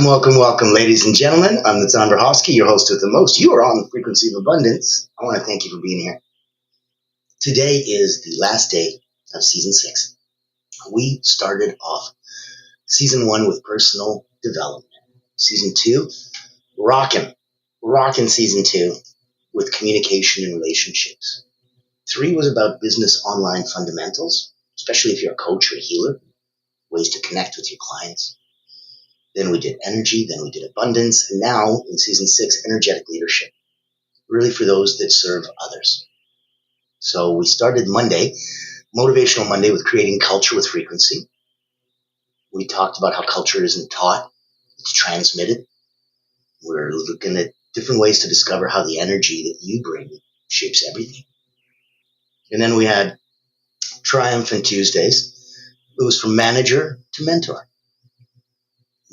Welcome, ladies and gentlemen. I'm the 𝗂𝗏𝗏𝗏𝗏𝗏𝗏𝗏𝗏𝗏, your host with the most. You are on the frequency of abundance. I want to thank you for being here. Today is the last day of season 6. We started off season 1 with personal development. Season 2, rocking season 2 with communication and relationships. 3 was about business online fundamentals, especially if you're a coach or a healer, ways to connect with your clients. Then we did energy, then we did abundance, and now in season 6, energetic leadership, really for those that serve others. So we started Monday, Motivational Monday, with creating culture with frequency. We talked about how culture isn't taught, it's transmitted. We're looking at different ways to discover how the energy that you bring shapes everything. And then we had Triumphant Tuesdays. It was from manager to mentor.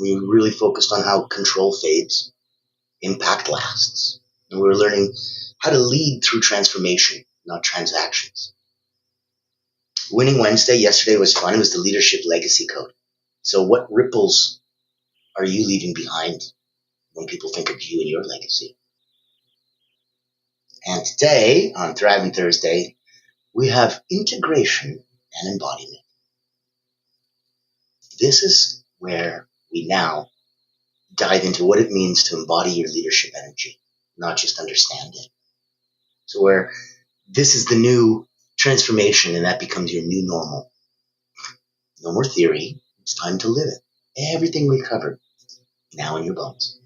We really focused on how control fades, impact lasts. And we were learning how to lead through transformation, not transactions. Winning Wednesday, yesterday was fun. It was the leadership legacy code. So what ripples are you leaving behind when people think of you and your legacy? And today, on Thriving Thursday, we have integration and embodiment. This is where we now dive into what it means to embody your leadership energy, not just understand it. So where this is the new transformation and that becomes your new normal. No more theory. It's time to live it. Everything we covered now in your bones.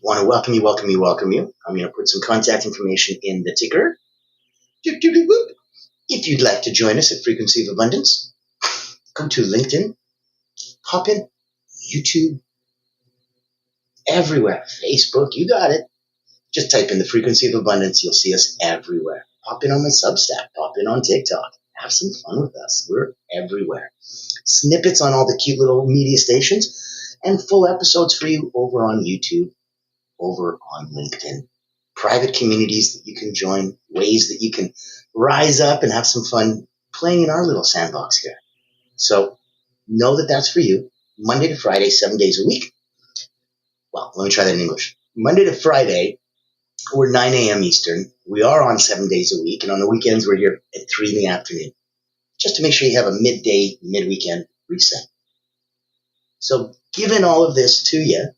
Want to welcome you. I'm going to put some contact information in the ticker. If you'd like to join us at Frequency of Abundance, go to LinkedIn, pop in, YouTube, everywhere, Facebook, you got it. Just type in the Frequency of Abundance. You'll see us everywhere. Pop in on my Substack, pop in on TikTok. Have some fun with us. We're everywhere. Snippets on all the cute little media stations and full episodes for you over on YouTube, over on LinkedIn. Private communities that you can join, ways that you can rise up and have some fun playing in our little sandbox here. So know that that's for you. Monday to Friday, 7 days a week. Well, let me try that in English. Monday to Friday, we're 9 a.m. Eastern. We are on 7 days a week. And on the weekends, we're here at 3 in the afternoon. Just to make sure you have a midday, mid-weekend reset. So given all of this to you,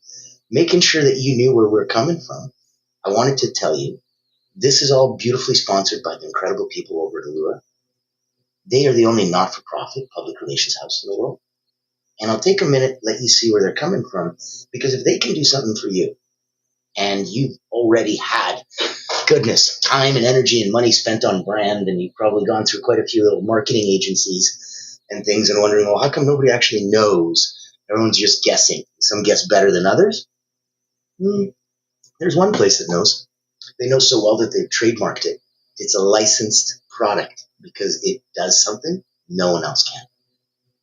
making sure that you knew where we're coming from, I wanted to tell you, this is all beautifully sponsored by the incredible people over at Allura. They are the only not-for-profit public relations house in the world. And I'll take a minute, let you see where they're coming from, because if they can do something for you, and you've already had, goodness, time and energy and money spent on brand, and you've probably gone through quite a few little marketing agencies and things and wondering, well, how come nobody actually knows? Everyone's just guessing. Some guess better than others. There's one place that knows. They know so well that they've trademarked it. It's a licensed product because it does something no one else can.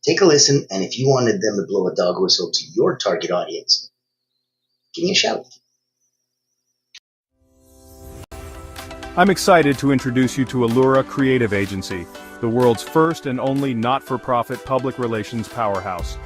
Take a listen, and if you wanted them to blow a dog whistle to your target audience, give me a shout. I'm excited to introduce you to Allura Creative Agency, the world's first and only not-for-profit public relations powerhouse.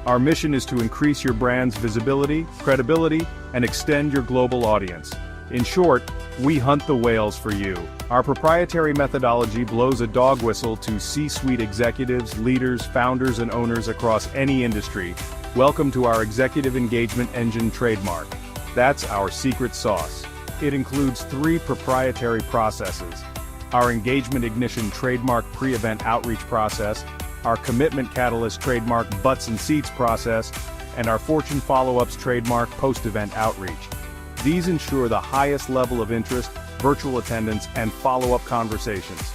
Our mission is to increase your brand's visibility, credibility, and extend your global audience. In short, we hunt the whales for you. Our proprietary methodology blows a dog whistle to C-suite executives, leaders, founders, and owners across any industry. Welcome to our Executive Engagement Engine trademark. That's our secret sauce. It includes 3 proprietary processes: our Engagement Ignition trademark pre-event outreach process, our Commitment Catalyst trademark butts and seats process, and our Fortune Follow-ups trademark post-event outreach. These ensure the highest level of interest, virtual attendance, and follow-up conversations.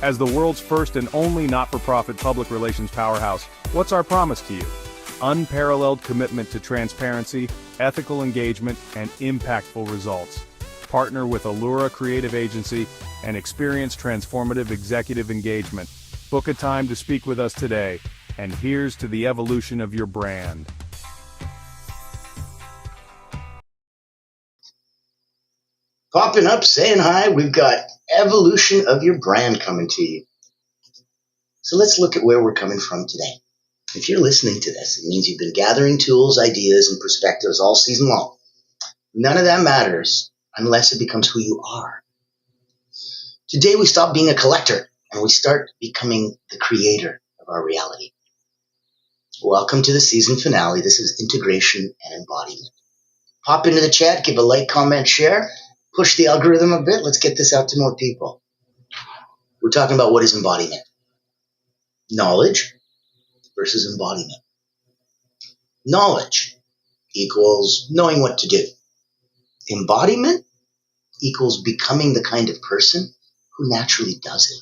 As the world's first and only not-for-profit public relations powerhouse, what's our promise to you? Unparalleled commitment to transparency, ethical engagement, and impactful results. Partner with Allura Creative Agency and experience transformative executive engagement. Book a time to speak with us today, and here's to the evolution of your brand. Popping up, saying hi, we've got evolution of your brand coming to you. So let's look at where we're coming from today. If you're listening to this, it means you've been gathering tools, ideas, and perspectives all season long. None of that matters unless it becomes who you are. Today we stop being a collector and we start becoming the creator of our reality. Welcome to the season finale. This is integration and embodiment. Pop into the chat, give a like, comment, share, push the algorithm a bit. Let's get this out to more people. We're talking about what is embodiment. Knowledge versus embodiment. Knowledge equals knowing what to do. Embodiment equals becoming the kind of person who naturally does it.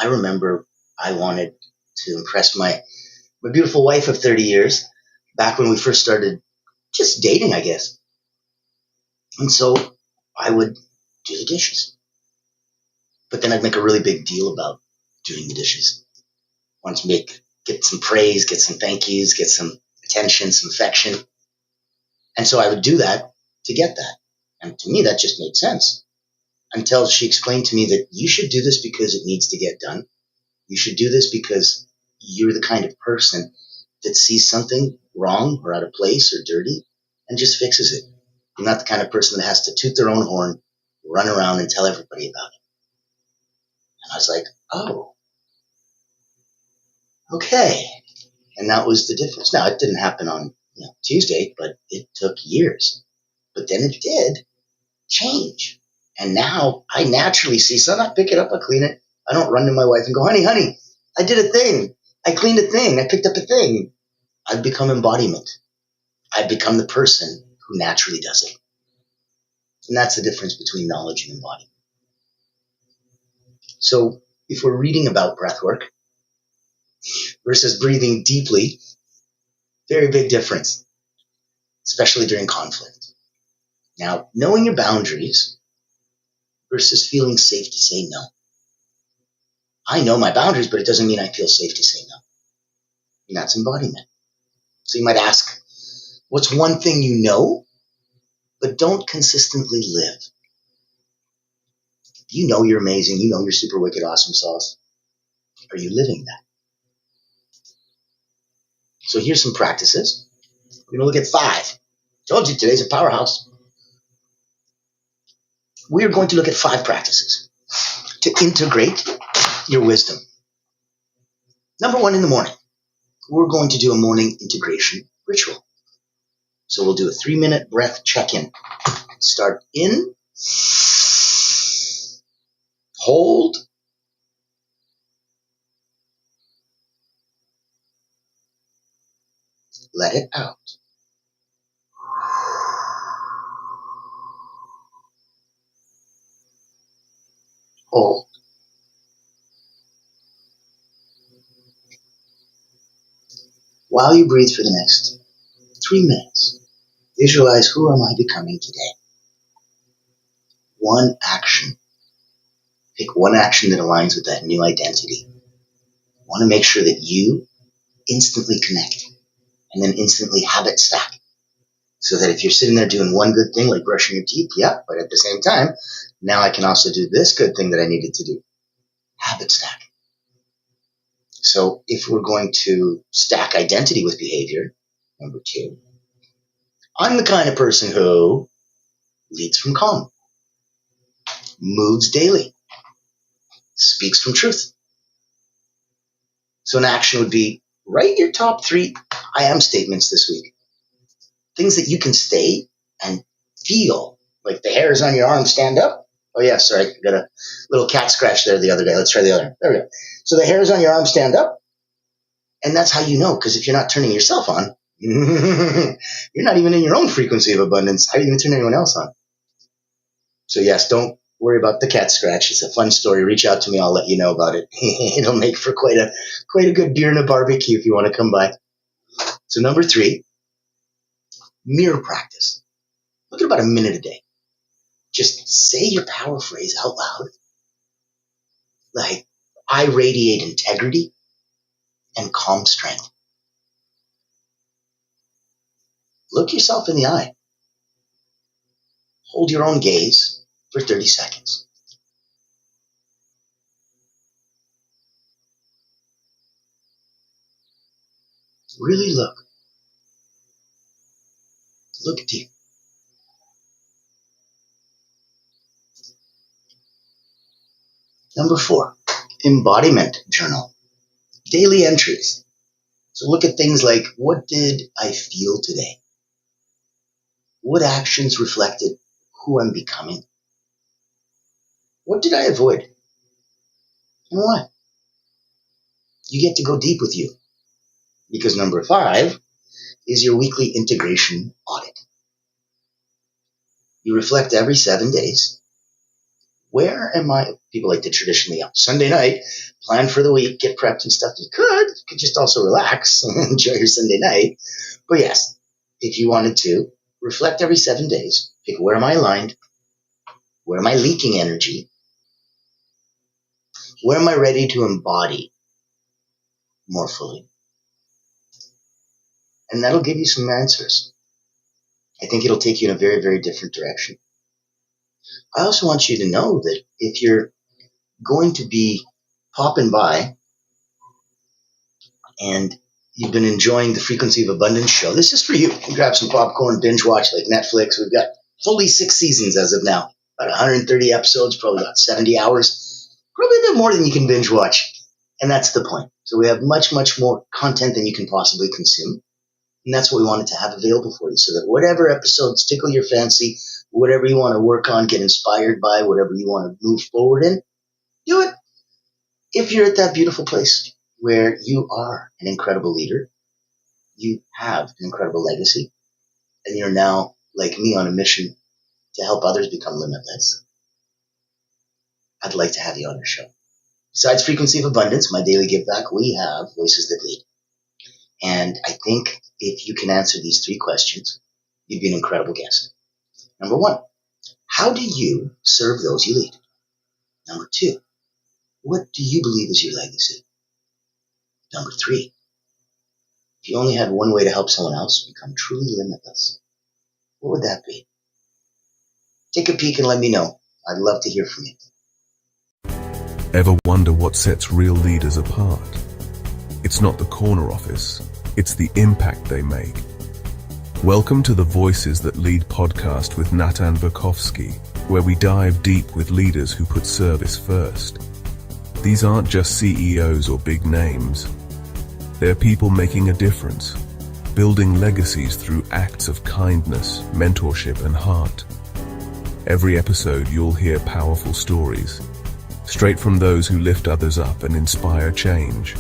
I remember I wanted to impress my beautiful wife of 30 years back when we first started just dating, I guess. And so I would do the dishes. But then I'd make a really big deal about doing the dishes. I wanted to get some praise, get some thank yous, get some attention, some affection. And so I would do that to get that. And to me, that just made sense. Until she explained to me that you should do this because it needs to get done. You should do this because you're the kind of person that sees something wrong or out of place or dirty and just fixes it. You're not the kind of person that has to toot their own horn, run around and tell everybody about it. And I was like, oh, okay. And that was the difference. Now, it didn't happen on Tuesday, but it took years. But then it did change. And now I naturally see something. I pick it up, I clean it. I don't run to my wife and go, honey, I did a thing. I cleaned a thing. I picked up a thing. I've become embodiment. I've become the person who naturally does it. And that's the difference between knowledge and embodiment. So if we're reading about breathwork versus breathing deeply, very big difference, especially during conflict. Now, knowing your boundaries versus feeling safe to say no. I know my boundaries, but it doesn't mean I feel safe to say no. And that's embodiment. So you might ask, what's one thing you know, but don't consistently live? You know you're amazing. You know you're super wicked awesome sauce. Are you living that? So here's some practices. We're going to look at 5. Told you today's a powerhouse. We are going to look at 5 practices to integrate your wisdom. Number 1, in the morning, we're going to do a morning integration ritual. So we'll do a 3-minute breath check-in. Start in, hold, let it out. Hold. While you breathe for the next 3 minutes, visualize, who am I becoming today? One action. Pick one action that aligns with that new identity. You want to make sure that you instantly connect and then instantly habit stack. So that if you're sitting there doing one good thing like brushing your teeth, yeah, but at the same time, now I can also do this good thing that I needed to do. Habit stack. So if we're going to stack identity with behavior, number 2, I'm the kind of person who leads from calm, moves daily, speaks from truth. So an action would be, write your top 3 I am statements this week. Things that you can say and feel, like the hairs on your arm stand up. Oh yeah, sorry, I got a little cat scratch there the other day. Let's try the other. There we go. So the hairs on your arm stand up, and that's how you know, because if you're not turning yourself on, you're not even in your own frequency of abundance. How are you going to turn anyone else on? So yes, don't worry about the cat scratch. It's a fun story. Reach out to me. I'll let you know about it. It'll make for quite a good beer and a barbecue if you want to come by. So number 3, mirror practice. Look at about a minute a day. Just say your power phrase out loud. Like, I radiate integrity and calm strength. Look yourself in the eye. Hold your own gaze for 30 seconds. Really look. Look deep. Number 4, embodiment journal. Daily entries. So look at things like, what did I feel today? What actions reflected who I'm becoming? What did I avoid? And why? You get to go deep with you. Because number 5 is your weekly integration audit. You reflect every 7 days. Where am I? People like to traditionally on Sunday night plan for the week, get prepped and stuff. You could just also relax and enjoy your Sunday night. But yes, if you wanted to, reflect every 7 days. Pick, where am I aligned? Where am I leaking energy? Where am I ready to embody more fully? And that'll give you some answers. I think it'll take you in a very, very different direction. I also want you to know that if you're going to be popping by and you've been enjoying the Frequency of Abundance show, this is for you. You can grab some popcorn, binge watch like Netflix. We've got fully 6 seasons as of now. About 130 episodes, probably about 70 hours. Probably a bit more than you can binge watch. And that's the point. So we have much, much more content than you can possibly consume. And that's what we wanted to have available for you, so that whatever episodes tickle your fancy, whatever you want to work on, get inspired by, whatever you want to move forward in, do it. If you're at that beautiful place where you are an incredible leader, you have an incredible legacy, and you're now, like me, on a mission to help others become limitless, I'd like to have you on our show. Besides Frequency of Abundance, my daily give back, we have Voices That Lead. And I think if you can answer these 3 questions, you'd be an incredible guest. Number 1, how do you serve those you lead? Number 2, what do you believe is your legacy? Number 3, if you only had one way to help someone else become truly limitless, what would that be? Take a peek and let me know. I'd love to hear from you. Ever wonder what sets real leaders apart? It's not the corner office, it's the impact they make. Welcome to the Voices That Lead podcast with 𝗜H𝗶𝗶𝗵𝗿, where we dive deep with leaders who put service first. These aren't just CEOs or big names. They're people making a difference, building legacies through acts of kindness, mentorship, and heart. Every episode you'll hear powerful stories, straight from those who lift others up and inspire change.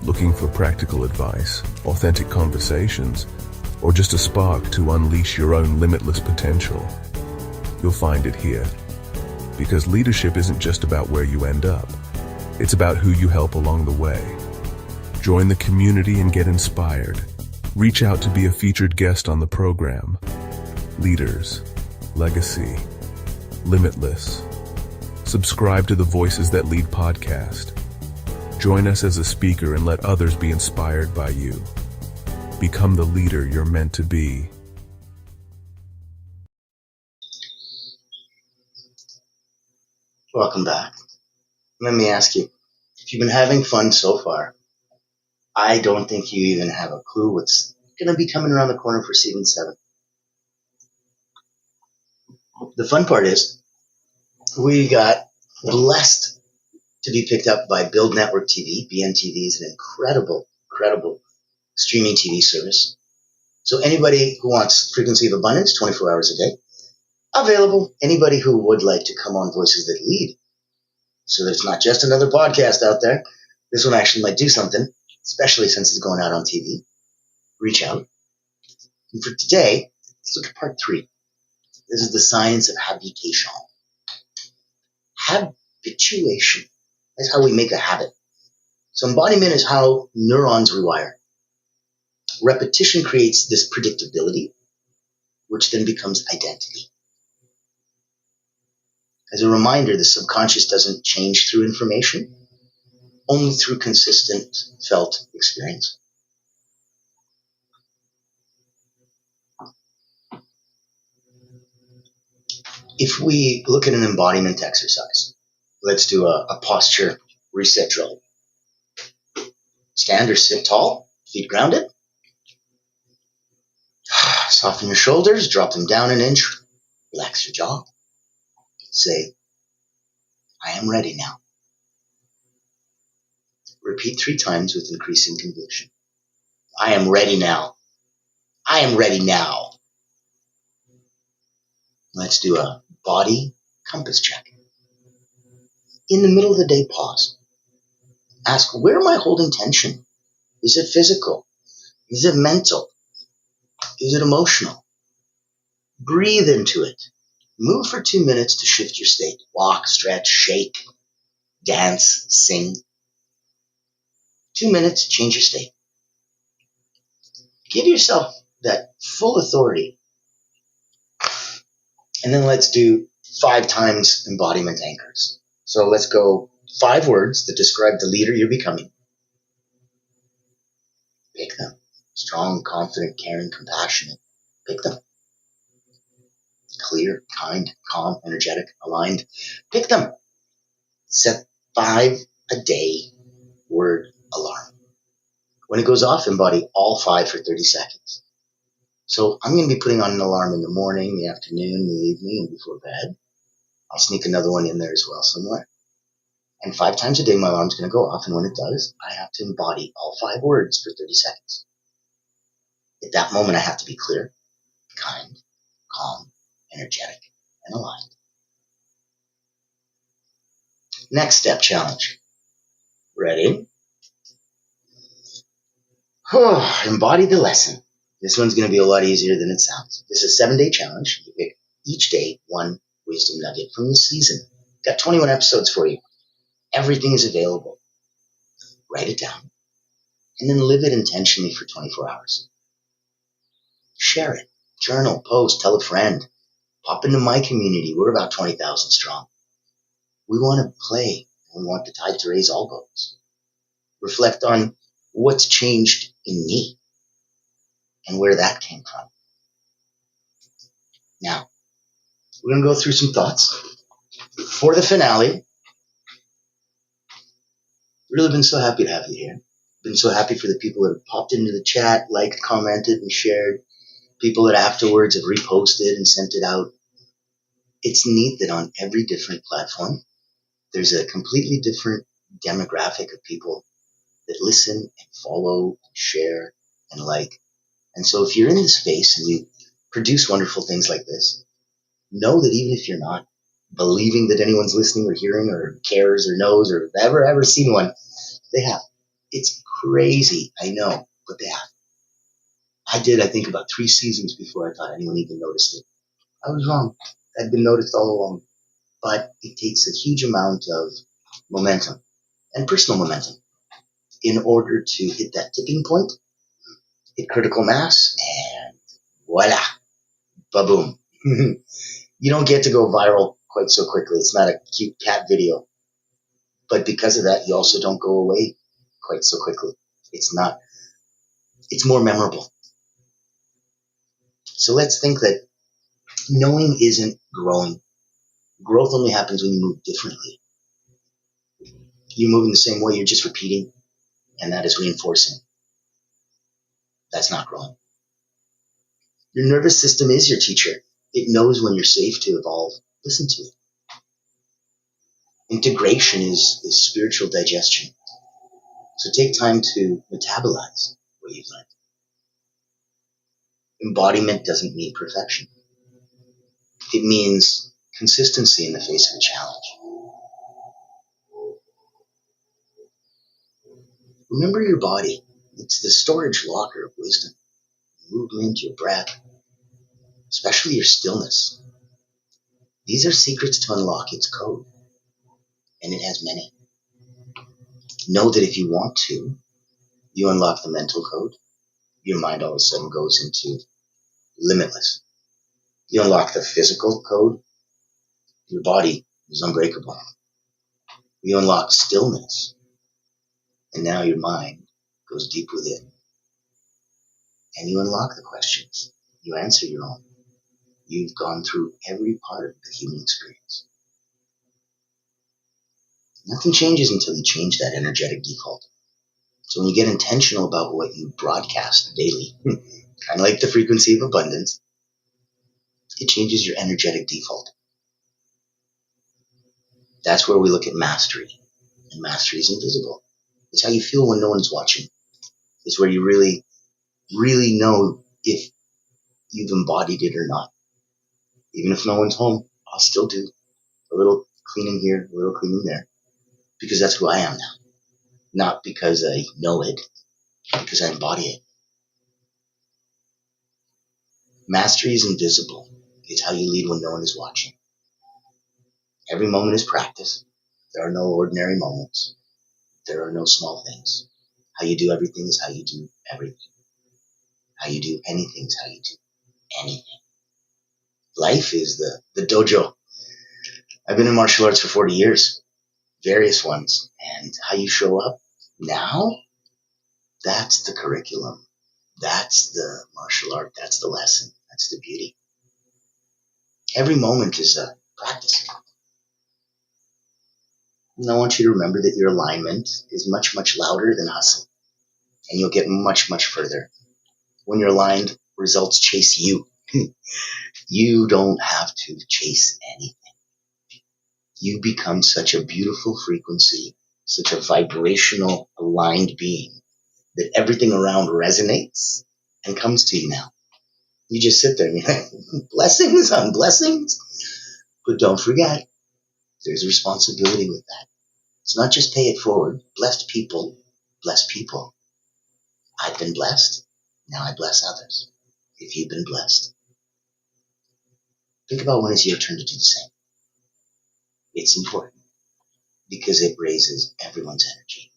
Looking for practical advice, authentic conversations, or just a spark to unleash your own limitless potential? You'll find it here. Because leadership isn't just about where you end up. It's about who you help along the way. Join the community and get inspired. Reach out to be a featured guest on the program. Leaders, legacy, limitless. Subscribe to the Voices That Lead podcast. Join us as a speaker and let others be inspired by you. Become the leader you're meant to be. Welcome back. Let me ask you, if you've been having fun so far, I don't think you even have a clue what's going to be coming around the corner for season 7. The fun part is, we got blessed to be picked up by Build Network TV. BNTV is an incredible streaming TV service. So anybody who wants Frequency of Abundance 24 hours a day, available. Anybody who would like to come on Voices That Lead, so that it's not just another podcast out there. This one actually might do something, especially since it's going out on TV. Reach out. And for today, let's look at part 3. This is the science of habitation. Habituation is how we make a habit. So embodiment is how neurons rewire. Repetition creates this predictability, which then becomes identity. As a reminder, the subconscious doesn't change through information, only through consistent felt experience. If we look at an embodiment exercise, let's do a posture reset drill. Stand or sit tall, feet grounded. Soften your shoulders, drop them down an inch, relax your jaw. Say, I am ready now. Repeat 3 times with increasing conviction. I am ready now. I am ready now. Let's do a body compass check. In the middle of the day, pause. Ask, where am I holding tension? Is it physical? Is it mental? Is it emotional? Breathe into it. Move for 2 minutes to shift your state. Walk, stretch, shake, dance, sing. 2 minutes, change your state. Give yourself that full authority. And then let's do 5 times embodiment anchors. So let's go 5 words that describe the leader you're becoming. Pick them. Strong, confident, caring, compassionate. Pick them. Clear, kind, calm, energetic, aligned. Pick them. Set 5 a day word alarm. When it goes off, embody all 5 for 30 seconds. So I'm going to be putting on an alarm in the morning, the afternoon, the evening, and before bed. I'll sneak another one in there as well somewhere. And 5 times a day, my alarm's going to go off. And when it does, I have to embody all 5 words for 30 seconds. At that moment, I have to be clear, kind, calm, energetic, and aligned. Next step challenge. Ready? Embody the lesson. This one's going to be a lot easier than it sounds. This is a 7-day challenge. You pick each day 1 wisdom nugget from the season. Got 21 episodes for you. Everything is available. Write it down. And then live it intentionally for 24 hours. Share it. Journal, post, tell a friend. Pop into my community. We're about 20,000 strong. We want to play. We want the tide to raise all boats. Reflect on what's changed in me and where that came from. Now, we're going to go through some thoughts for the finale. Really been so happy to have you here. Been so happy for the people that have popped into the chat, liked, commented, and shared. People that afterwards have reposted and sent it out. It's neat that on every different platform, there's a completely different demographic of people that listen and follow and share and like. And so if you're in this space and you produce wonderful things like this, know that even if you're not believing that anyone's listening or hearing or cares or knows or ever seen one, they have. It's crazy, I know, but they have. I did, I think, about 3 seasons before I thought anyone even noticed it. I was wrong. I'd been noticed all along. But it takes a huge amount of momentum and personal momentum in order to hit that tipping point, hit critical mass, and voila, ba-boom. You don't get to go viral quite so quickly. It's not a cute cat video. But because of that, you also don't go away quite so quickly. It's more memorable. So let's think that knowing isn't growing. Growth only happens when you move differently. You're moving the same way, you're just repeating, and that is reinforcing. That's not growing. Your nervous system is your teacher. It knows when you're safe to evolve. Listen to it. Integration is spiritual digestion. So take time to metabolize what you've learned. Embodiment doesn't mean perfection. It means consistency in the face of a challenge. Remember your body. It's the storage locker of wisdom. Movement, your breath, especially your stillness. These are secrets to unlock its code, and it has many. Know that if you want to, you unlock the mental code, your mind all of a sudden goes into limitless. You unlock the physical code, your body is unbreakable. You unlock stillness, and now your mind goes deep within. And you unlock the questions. You answer your own. You've gone through every part of the human experience. Nothing changes until you change that energetic default. So when you get intentional about what you broadcast daily, kind of like the frequency of abundance, it changes your energetic default. That's where we look at mastery. And mastery is invisible. It's how you feel when no one's watching. It's where you really, really know if you've embodied it or not. Even if no one's home, I'll still do a little cleaning here, a little cleaning there. Because that's who I am now. Not because I know it, because I embody it. Mastery is invisible. It's how you lead when no one is watching. Every moment is practice. There are no ordinary moments. There are no small things. How you do everything is how you do everything. How you do anything is how you do anything. Life is the dojo. I've been in martial arts for 40 years, various ones, and how you show up now, that's the curriculum. That's the martial art. That's the lesson. That's the beauty. Every moment is a practice. And I want you to remember that your alignment is much, much louder than hustle. And you'll get much, much further. When you're aligned, results chase you. You don't have to chase anything. You become such a beautiful frequency, such a vibrational, aligned being, that everything around resonates and comes to you now. You just sit there and you're like, blessings on blessings. But don't forget, there's a responsibility with that. It's not just pay it forward. Blessed people bless people. I've been blessed. Now I bless others. If you've been blessed, think about when it's your turn to do the same. It's important because it raises everyone's energy.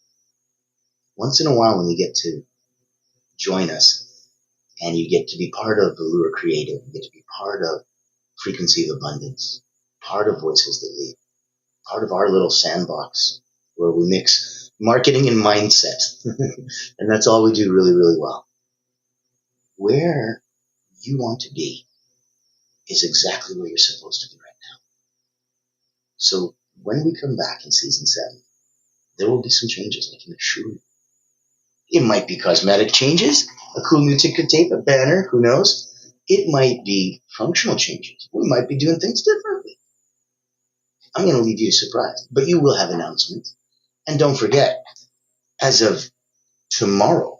Once in a while, when you get to join us and you get to be part of the Lure Creative, you get to be part of Frequency of Abundance, part of Voices That Lead, part of our little sandbox where we mix marketing and mindset. And that's all we do really, really well. Where you want to be is exactly where you're supposed to be right now. So when we come back in season 7, there will be some changes, I can assure you. It might be cosmetic changes, a cool new ticker tape, a banner, who knows? It might be functional changes. We might be doing things differently. I'm going to leave you surprised, but you will have announcements. And don't forget, as of tomorrow,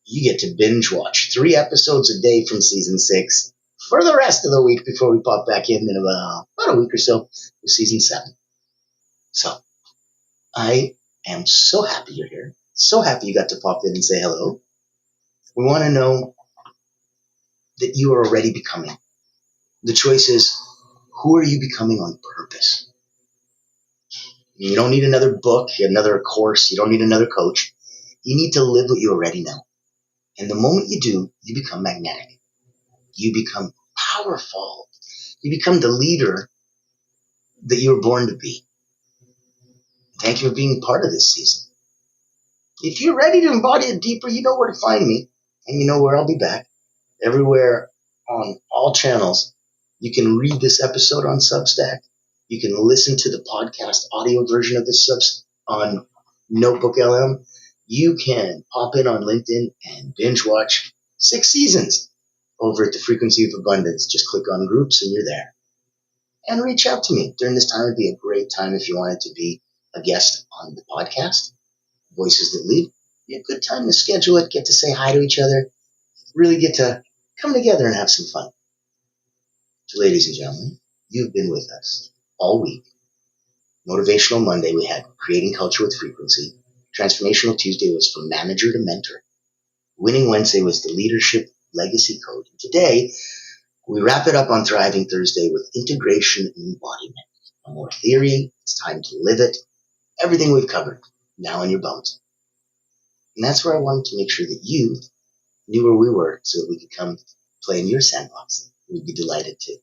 you get to binge watch 3 episodes a day from season 6 for the rest of the week before we pop back in about a week or so with season 7. So, I am so happy you're here. So happy you got to pop in and say hello. We want to know that you are already becoming. The choice is, who are you becoming on purpose? You don't need another book, another course. You don't need another coach. You need to live what you already know. And the moment you do, you become magnetic. You become powerful. You become the leader that you were born to be. Thank you for being part of this season. If you're ready to embody it deeper, you know where to find me. And you know where I'll be back. Everywhere on all channels. You can read this episode on Substack. You can listen to the podcast audio version of this on Notebook LM. You can pop in on LinkedIn and binge watch 6 seasons over at the Frequency of Abundance. Just click on groups and you're there. And reach out to me. During this time, it'd be a great time if you wanted to be a guest on the podcast, Voices That Lead. Be a good time to schedule it, get to say hi to each other, really get to come together and have some fun. So ladies and gentlemen, you've been with us all week. Motivational Monday, we had Creating Culture with Frequency. Transformational Tuesday was From Manager to Mentor. Winning Wednesday was the Leadership Legacy Code. And today, we wrap it up on Thriving Thursday with Integration and Embodiment. No more theory, it's time to live it. Everything we've covered, now in your bones. And that's where I wanted to make sure that you knew where we were so that we could come play in your sandbox. We'd be delighted to.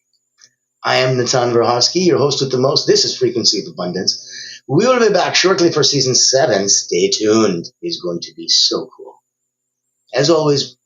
I am 𝗜lich𝘁𝗲𝗴𝗿𝗁𝗁𝗁, your host with the most. This is Frequency of Abundance. We will be back shortly for season 7. Stay tuned. It's going to be so cool. As always,